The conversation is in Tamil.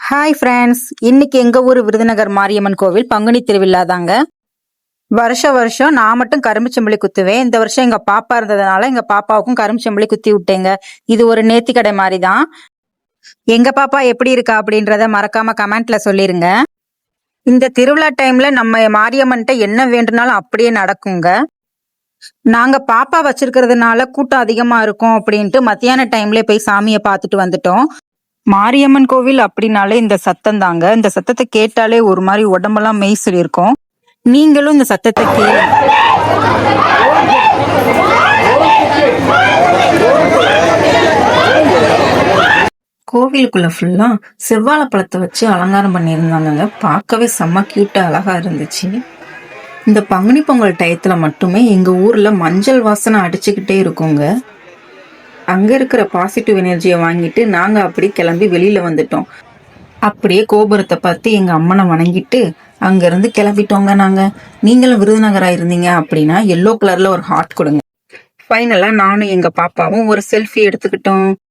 ஹாய் ஃப்ரெண்ட்ஸ், இன்னைக்கு எங்க ஊர் விருதுநகர் மாரியம்மன் கோவில் பங்குனி திருவிழா தாங்க. வருஷம் நான் மட்டும் கரும்புச்சம்பளி குத்துவேன். இந்த வருஷம் எங்க பாப்பா இருந்ததுனால எங்க பாப்பாவுக்கும் கரும்புச்சம்பளி குத்தி விட்டேங்க. இது ஒரு நேர்த்திக்கடை மாதிரி தான். எங்க பாப்பா எப்படி இருக்கா அப்படின்றத மறக்காம கமெண்ட்ல சொல்லிருங்க. இந்த திருவிழா டைம்ல நம்ம மாரியம்மன்ட்ட என்ன வேண்டுனாலும் அப்படியே நடக்குங்க. நாங்க பாப்பா வச்சிருக்கிறதுனால கூட்டம் அதிகமா இருக்கும் அப்படின்ட்டு மத்தியான டைம்ல போய் சாமியை பார்த்துட்டு வந்துட்டோம். மாரியம்மன் கோவில் அப்படின்னாலே இந்த சத்தம் தாங்க. இந்த சத்தத்தை கேட்டாலே ஒரு மாதிரி உடம்பெல்லாம் மெய்சில் இருக்கும். நீங்களும் இந்த சத்தத்தை கேளு. கோவிலுக்குள்ள ஃபுல்லா செவ்வாழை பழத்தை வச்சு அலங்காரம் பண்ணியிருந்தாங்க. பார்க்கவே செம்ம கியூட்டா அழகா இருந்துச்சு. இந்த பங்குனி பொங்கல் டயத்துல மட்டுமே எங்க ஊர்ல மஞ்சள் வாசனை அடிச்சுக்கிட்டே இருக்குங்க. அங்க இருக்கிற பாசிட்டிவ் எனர்ஜியை வாங்கிட்டு நாங்க அப்படி கிளம்பி வெளியில வந்துட்டோம். அப்படியே கோபுரத்தை பார்த்து எங்க அம்மனை வணங்கிட்டு அங்க இருந்து கிளம்பிட்டோங்க. நாங்க நீங்களும் விருதுநகரா இருந்தீங்க அப்படின்னா எல்லோ கலர்ல ஒரு ஹார்ட் கொடுங்க. ஃபைனலா நானும் எங்க பாப்பாவும் ஒரு செல்ஃபி எடுத்துக்கிட்டோம்.